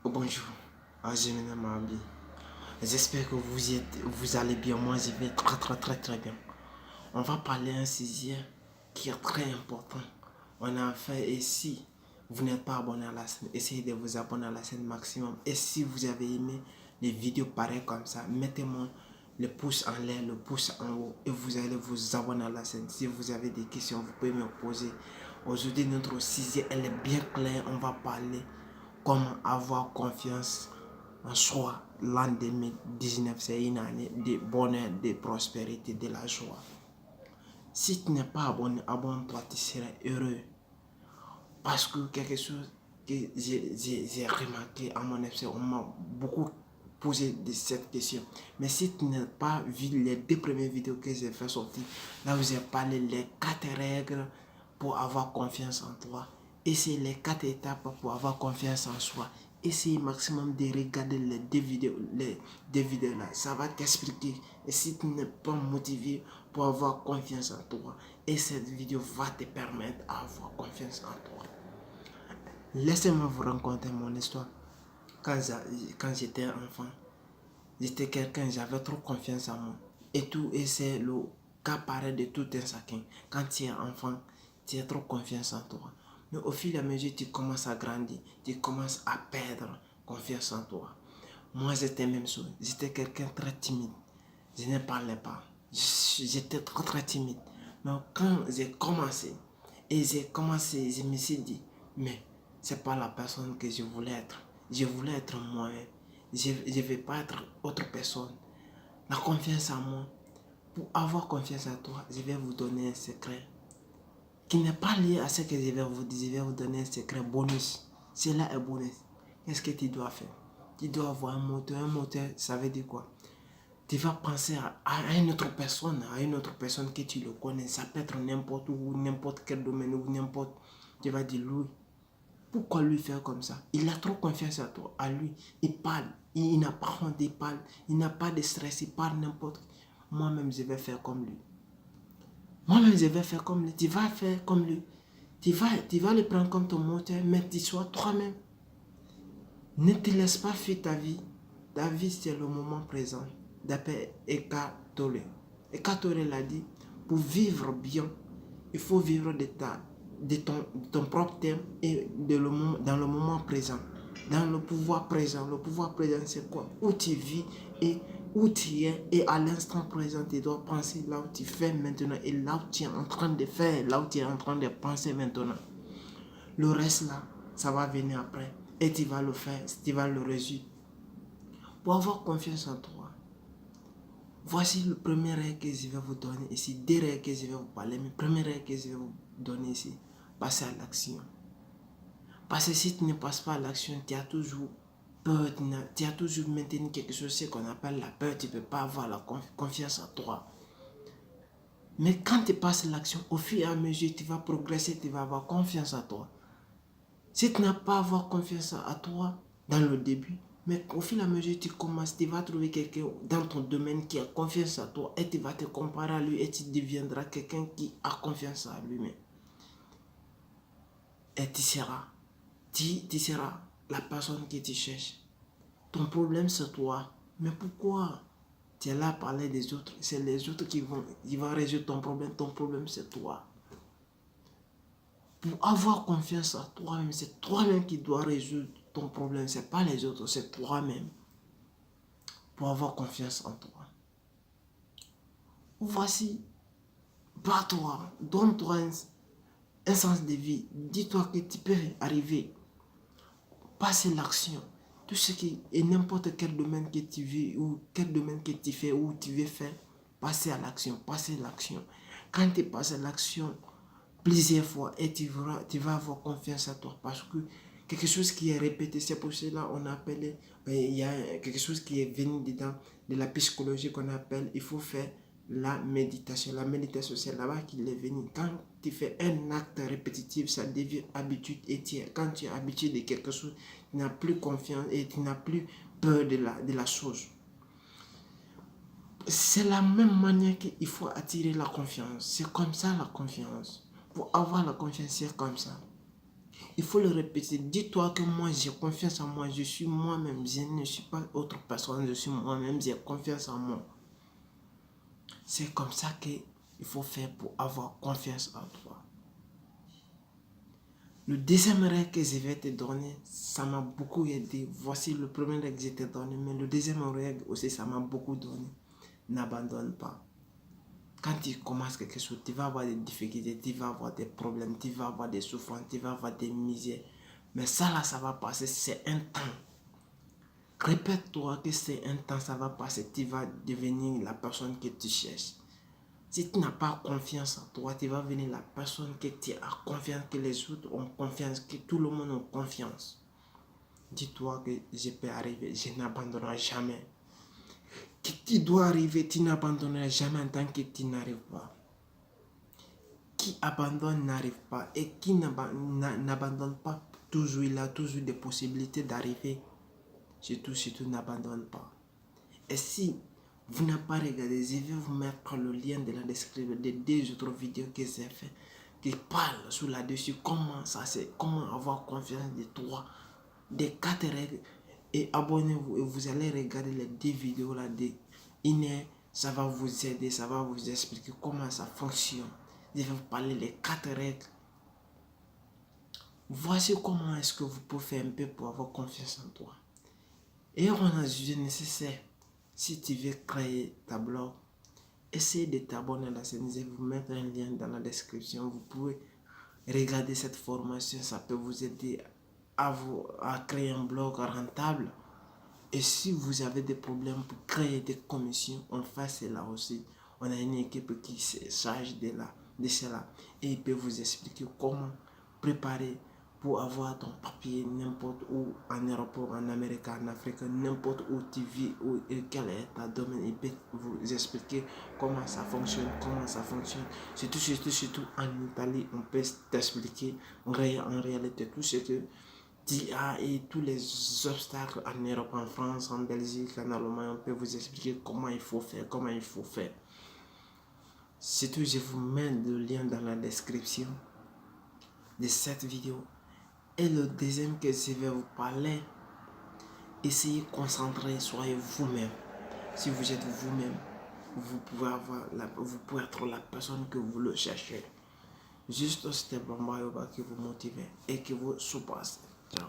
Bonjour, je me nomme Abi. J'espère que vous allez bien. Moi, je vais très bien. On va parler d'un sujet qui est très important. On a fait, et si vous n'êtes pas abonné à la chaîne, essayez de vous abonner à la chaîne maximum. Et si vous avez aimé les vidéos pareilles comme ça, mettez-moi le pouce en l'air, le pouce en haut et vous allez vous abonner à la chaîne. Si vous avez des questions, vous pouvez me poser. Aujourd'hui, notre sujet, elle est bien claire. On va parler comment avoir confiance en soi. L'an 2019, c'est une année de bonheur, de prospérité, de la joie. Si tu n'es pas abonné, abonne-toi, tu seras heureux. Parce que quelque chose que j'ai remarqué à mon FC, on m'a beaucoup posé de cette question. Mais si tu n'as pas vu les 2 premières vidéos que j'ai fait sortir, là où j'ai parlé les 4 règles pour avoir confiance en toi. Et c'est les 4 étapes pour avoir confiance en soi. Essayez maximum de regarder les 2 vidéos là. Ça va t'expliquer. Et si tu n'es pas motivé pour avoir confiance en toi, et cette vidéo va te permettre d'avoir confiance en toi. Laissez-moi vous raconter mon histoire. Quand j'étais enfant, j'étais quelqu'un, j'avais trop confiance en moi. Et c'est le cas pareil de tout un chacun. Quand tu es enfant, tu as trop confiance en toi. Mais au fil et à mesure, tu commences à grandir, tu commences à perdre confiance en toi. Moi, j'étais même chose. J'étais quelqu'un très timide. Je ne parlais pas. J'étais très timide. Mais quand j'ai commencé, je me suis dit, mais c'est pas la personne que je voulais être. Je voulais être moi-même. Je ne vais pas être autre personne. La confiance en moi. Pour avoir confiance en toi, je vais vous donner un secret qui n'est pas lié à ce que je vais vous dire. Je vais vous donner un secret bonus. Cela est bonus. Qu'est-ce que tu dois faire? Tu dois avoir un moteur. Un moteur, ça veut dire quoi? Tu vas penser à une autre personne que tu le connais. Ça peut être n'importe où, n'importe quel domaine ou n'importe. Tu vas dire, lui, pourquoi lui faire comme ça? Il a trop confiance à toi, à lui. Il parle, il n'a pas honte, il parle, il n'a pas de stress, il parle n'importe. Moi-même, je vais faire comme lui. Moi-même, je vais faire comme lui. Tu vas faire comme lui. Tu vas le prendre comme ton moteur, mais tu sois toi-même. Ne te laisse pas fuir ta vie. Ta vie, c'est le moment présent. D'après Eckhart Tolle. Eckhart Tolle l'a dit, pour vivre bien, il faut vivre de ton propre thème et dans le moment présent. Dans le pouvoir présent. Le pouvoir présent, c'est quoi? Où tu vis et où tu es. Et à l'instant présent, tu dois penser là où tu fais maintenant et là où tu es en train de faire, là où tu es en train de penser maintenant. Le reste là, ça va venir après. Et tu vas le faire, tu vas le résoudre. Pour avoir confiance en toi, voici le premier règle que je vais vous donner ici. 2 règles que je vais vous parler. Mais première règle que je vais vous donner ici, passer à l'action. Parce que si tu ne passes pas à l'action, tu as toujours peur, tu as toujours maintenu quelque chose, ce qu'on appelle la peur. Tu ne peux pas avoir la confiance en toi. Mais quand tu passes à l'action, au fur et à mesure, tu vas progresser, tu vas avoir confiance en toi. Si tu n'as pas avoir confiance à toi dans le début, mais au fur et à mesure tu commences, tu vas trouver quelqu'un dans ton domaine qui a confiance à toi et tu vas te comparer à lui et tu deviendras quelqu'un qui a confiance à lui-même. Et tu seras la personne que tu cherches. Ton problème c'est toi. Mais pourquoi tu es là à parler des autres? C'est les autres qui vont résoudre ton problème. Ton problème c'est toi. Pour avoir confiance en toi-même, c'est toi-même qui dois résoudre ton problème. Ce n'est pas les autres, c'est toi-même. Pour avoir confiance en toi. Voici, bats-toi, donne-toi un sens de vie. Dis-toi que tu peux arriver. Passer l'action. Tout ce qui est n'importe quel domaine que tu vis ou quel domaine que tu fais ou tu veux faire, passer à l'action, passer l'action. Quand tu passes à l'action, plusieurs fois et tu vas avoir confiance en toi parce que quelque chose qui est répété, c'est pour cela on appelle, il y a quelque chose qui est venu dedans de la psychologie qu'on appelle, il faut faire la méditation. La méditation, c'est là-bas qu'il est venu. Quand tu fais un acte répétitif, ça devient habitude et quand tu es habitué de quelque chose, tu n'as plus confiance et tu n'as plus peur de la chose. C'est la même manière qu'il faut attirer la confiance. C'est comme ça la confiance. Pour avoir la confiance, c'est comme ça. Il faut le répéter. Dis-toi que moi, j'ai confiance en moi. Je suis moi-même. Je ne suis pas autre personne. Je suis moi-même. J'ai confiance en moi. C'est comme ça qu'il faut faire pour avoir confiance en toi. Le deuxième règle que je vais te donner, ça m'a beaucoup aidé. Voici le premier règle que je t'ai donné, mais le deuxième règle aussi, ça m'a beaucoup donné. N'abandonne pas. Quand tu commences quelque chose, tu vas avoir des difficultés, tu vas avoir des problèmes, tu vas avoir des souffrances, tu vas avoir des misères. Mais ça là, ça va passer, c'est un temps. Répète-toi que c'est un temps, ça va passer, tu vas devenir la personne que tu cherches. Si tu n'as pas confiance en toi, tu vas devenir la personne que tu as confiance, que les autres ont confiance, que tout le monde a confiance. Dis-toi que je peux arriver, je n'abandonnerai jamais. Que tu dois arriver, tu n'abandonneras jamais en tant que tu n'arrives pas. Qui abandonne n'arrive pas, et qui n'abandonne pas toujours, il a toujours des possibilités d'arriver. Surtout, n'abandonne pas. Et si vous n'avez pas regardé, je vais vous mettre le lien de la description des deux autres vidéos que j'ai fait qui parlent sur là-dessus, comment avoir confiance de toi, des 4 règles. Et abonnez-vous et vous allez regarder les 2 vidéos là de Inès. Ça va vous aider, ça va vous expliquer comment ça fonctionne. Je vais vous parler des 4 règles. Voici comment est-ce que vous pouvez faire un peu pour avoir confiance en toi. Et on a jugé nécessaire. Si tu veux créer ta blog, essayez de t'abonner à la chaîne. Je vais vous mettre un lien dans la description. Vous pouvez regarder cette formation. Ça peut vous aider à créer un blog rentable. Et si vous avez des problèmes pour créer des commissions, on fait cela aussi. On a une équipe qui se charge de cela. Et il peut vous expliquer comment préparer pour avoir ton papier n'importe où, en Europe, en Amérique, en Afrique, n'importe où tu vis, quel est ta domaine. Il peut vous expliquer comment ça fonctionne, Surtout en Italie, on peut t'expliquer en réalité tout ce que d'IA et tous les obstacles en Europe, en France, en Belgique, en Allemagne, on peut vous expliquer comment il faut faire. Surtout, je vous mets le lien dans la description de cette vidéo. Et le deuxième que je vais vous parler, essayez de concentrer, soyez vous-même. Si vous êtes vous-même, vous pouvez être la personne que vous le cherchez. Juste c'était Bamba Yoba qui vous motive et qui vous surpasse. Ciao.